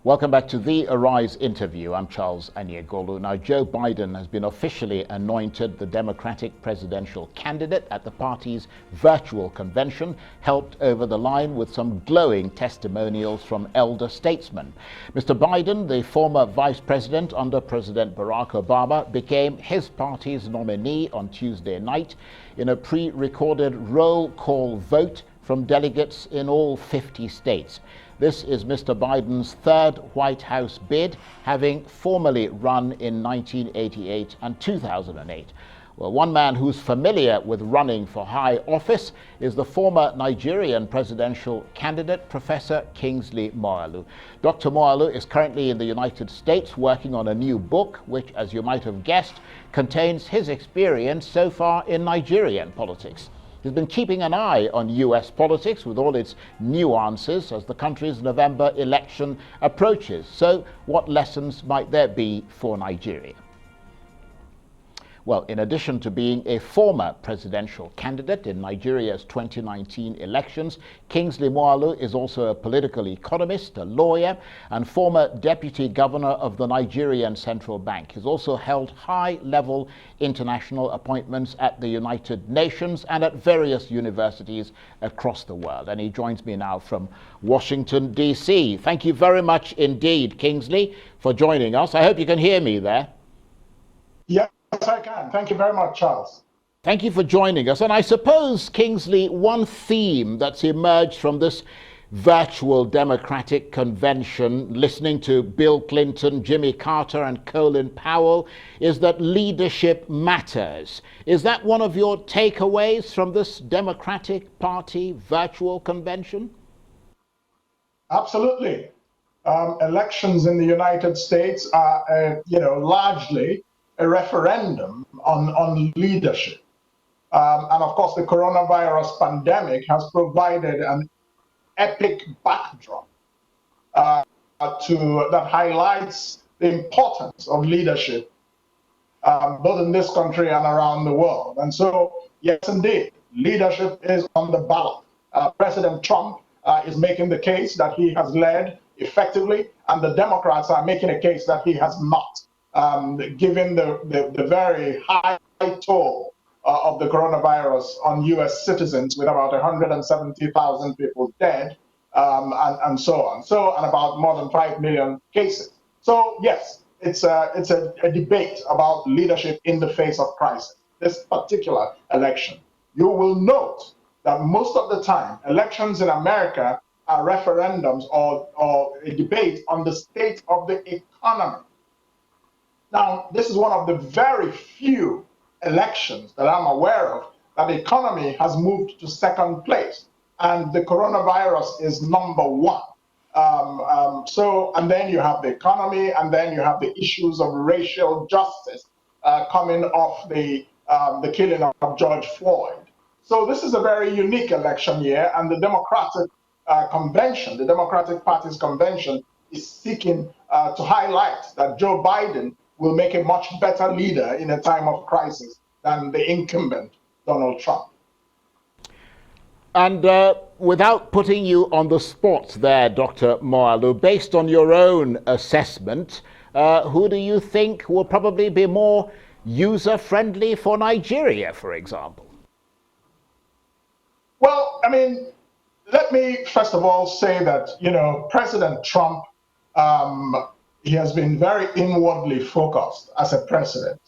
Welcome back to the Arise interview. I'm Charles Aniegolu. Now, Joe Biden has been officially anointed the Democratic presidential candidate at the party's virtual convention, helped over the line with some glowing testimonials from elder statesmen. Mr. Biden, the former vice president under President Barack Obama, became his party's nominee on Tuesday night in a pre-recorded roll call vote from delegates in all 50 states. This is Mr. Biden's third White House bid, having formerly run in 1988 and 2008. Well, one man who's familiar with running for high office is the former Nigerian presidential candidate, Professor Kingsley Moghalu. Dr. Moghalu is currently in the United States working on a new book, which, as you might have guessed, contains his experience so far in Nigerian politics. He's been keeping an eye on US politics with all its nuances as the country's November election approaches. So what lessons might there be for Nigeria? Well, in addition to being a former presidential candidate in Nigeria's 2019 elections, Kingsley Moghalu is also a political economist, a lawyer, and former deputy governor of the Nigerian Central Bank. He's also held high-level international appointments at the United Nations and at various universities across the world. And he joins me now from Washington, D.C. Thank you very much indeed, Kingsley, for joining us. I hope you can hear me there. Yeah. Yes, I can. Thank you very much, Charles. Thank you for joining us. And I suppose, Kingsley, one theme that's emerged from this virtual Democratic convention, listening to Bill Clinton, Jimmy Carter, and Colin Powell, is that leadership matters. Is that one of your takeaways from this Democratic Party virtual convention? Absolutely. Elections in the United States are, largely a referendum on leadership. And of course, the coronavirus pandemic has provided an epic backdrop that highlights the importance of leadership, both in this country and around the world. And so, yes, indeed, leadership is on the ballot. President Trump is making the case that he has led effectively, and the Democrats are making a case that he has not. Given the very high toll of the coronavirus on U.S. citizens, with about 170,000 people dead, and so on, and about more than 5 million cases. So yes, it's a debate about leadership in the face of crisis. This particular election, you will note that most of the time, elections in America are referendums or a debate on the state of the economy. Now, this is one of the very few elections that I'm aware of that the economy has moved to second place, and the coronavirus is number one. And then you have the economy, and then you have the issues of racial justice coming off the killing of George Floyd. So this is a very unique election year, and the Democratic convention, the Democratic Party's convention, is seeking to highlight that Joe Biden will make a much better leader in a time of crisis than the incumbent Donald Trump. And without putting you on the spot there, Dr. Moghalu, based on your own assessment, who do you think will probably be more user-friendly for Nigeria, for example? Well, I mean, let me first of all say that, President Trump, he has been very inwardly focused as a president.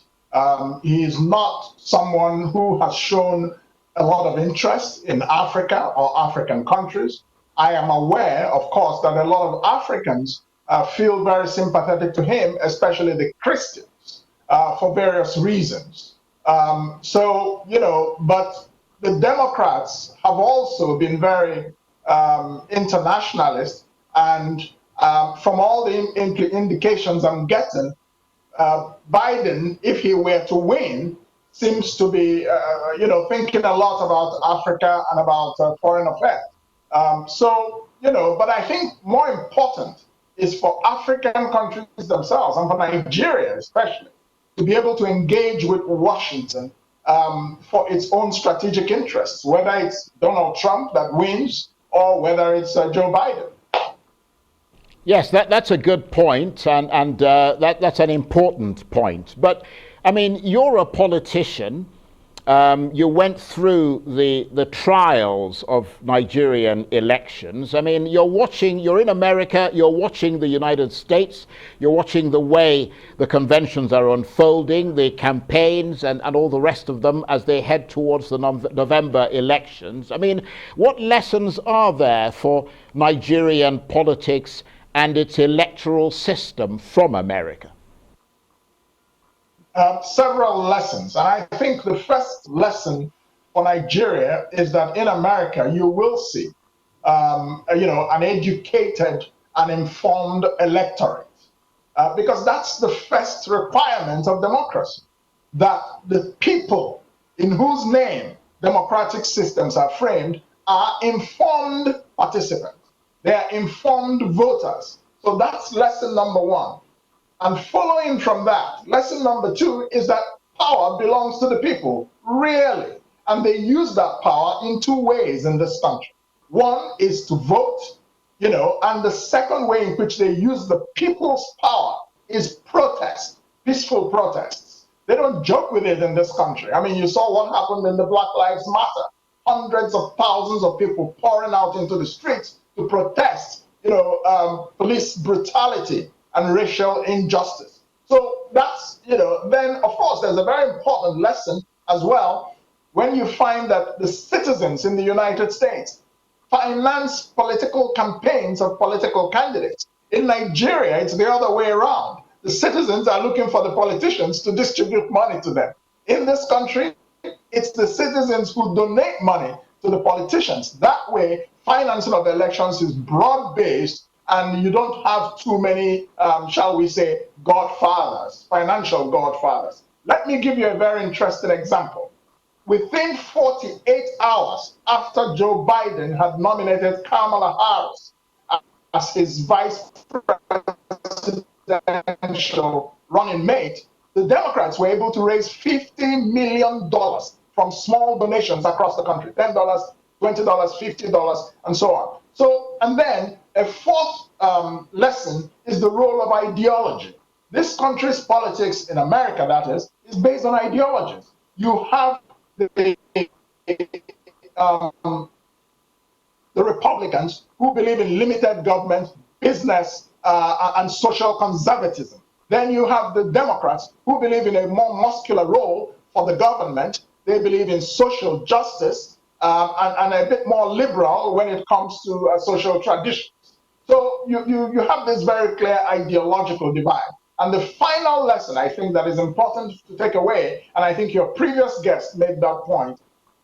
He is not someone who has shown a lot of interest in Africa or African countries. I am aware, of course, that a lot of Africans feel very sympathetic to him, especially the Christians, for various reasons. But the Democrats have also been very internationalist, and from all the indications I'm getting, Biden, if he were to win, seems to be, thinking a lot about Africa and about foreign affairs. But I think more important is for African countries themselves, and for Nigeria especially, to be able to engage with Washington for its own strategic interests, whether it's Donald Trump that wins or whether it's Joe Biden. Yes, that's a good point, and that's an important point. But, I mean, you're a politician. You went through the trials of Nigerian elections. I mean, you're in America, you're watching the United States, you're watching the way the conventions are unfolding, the campaigns and all the rest of them as they head towards the November elections. I mean, what lessons are there for Nigerian politics and its electoral system from America? Several lessons. And I think the first lesson for Nigeria is that in America, you will see, an educated and informed electorate. Because that's the first requirement of democracy, that the people in whose name democratic systems are framed are informed participants. They are informed voters. So that's lesson number one. And following from that, lesson number two is that power belongs to the people, really. And they use that power in two ways in this country. One is to vote, and the second way in which they use the people's power is protest, peaceful protests. They don't joke with it in this country. I mean, you saw what happened in the Black Lives Matter. Hundreds of thousands of people pouring out into the streets to protest, police brutality and racial injustice. So that's, then of course there's a very important lesson as well when you find that the citizens in the United States finance political campaigns of political candidates. In Nigeria, it's the other way around. The citizens are looking for the politicians to distribute money to them. In this country, it's the citizens who donate money to the politicians. That way, financing of elections is broad-based, and you don't have too many, shall we say, godfathers, financial godfathers. Let me give you a very interesting example. Within 48 hours after Joe Biden had nominated Kamala Harris as his vice presidential running mate, the Democrats were able to raise $50 million from small donations across the country, $10, $20, $50, and so on. So, and then a fourth lesson is the role of ideology. This country's politics, in America that is based on ideologies. You have the Republicans who believe in limited government, business, and social conservatism. Then you have the Democrats who believe in a more muscular role for the government. They believe in social justice and a bit more liberal when it comes to social traditions. So you have this very clear ideological divide. And the final lesson I think that is important to take away, and I think your previous guest made that point,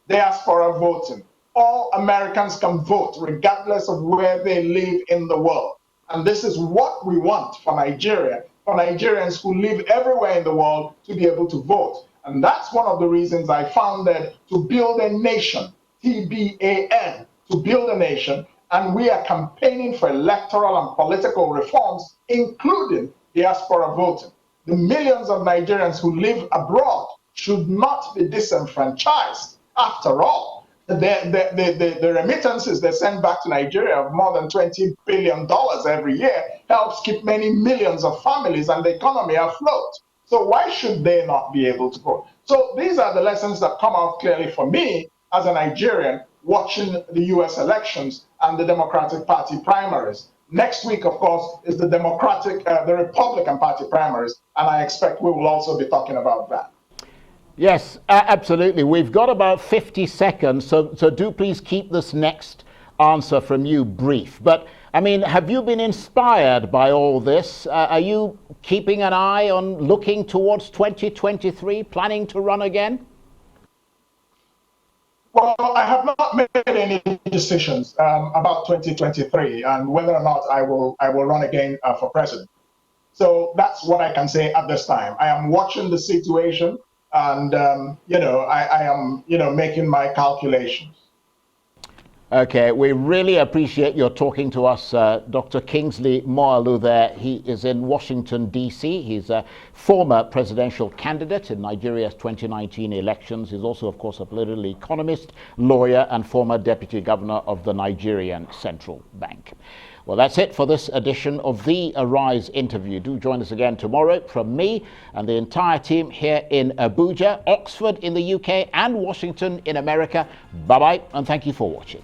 diaspora voting. All Americans can vote regardless of where they live in the world. And this is what we want for Nigeria, for Nigerians who live everywhere in the world to be able to vote. And that's one of the reasons I founded To Build a Nation, TBAN, to build a nation. And we are campaigning for electoral and political reforms, including diaspora voting. The millions of Nigerians who live abroad should not be disenfranchised. After all, the remittances they send back to Nigeria of more than $20 billion every year helps keep many millions of families and the economy afloat. So why should they not be able to vote? So these are the lessons that come out clearly for me as a Nigerian watching the US elections and the Democratic Party primaries. Next week, of course, is the Republican Party primaries, and I expect we will also be talking about that. Yes, absolutely. We've got about 50 seconds, so do please keep this next answer from you brief. But, I mean, have you been inspired by all this? Are you keeping an eye on looking towards 2023, planning to run again? Well, I have not made any decisions about 2023 and whether or not I will run again for president. So that's what I can say at this time. I am watching the situation, and I am making my calculations. Okay, we really appreciate your talking to us, Dr. Kingsley Moghalu there. He is in Washington, D.C. He's a former presidential candidate in Nigeria's 2019 elections. He's also, of course, a political economist, lawyer, and former deputy governor of the Nigerian Central Bank. Well, that's it for this edition of the Arise interview. Do join us again tomorrow from me and the entire team here in Abuja, Oxford in the UK, and Washington in America. Bye-bye, and thank you for watching.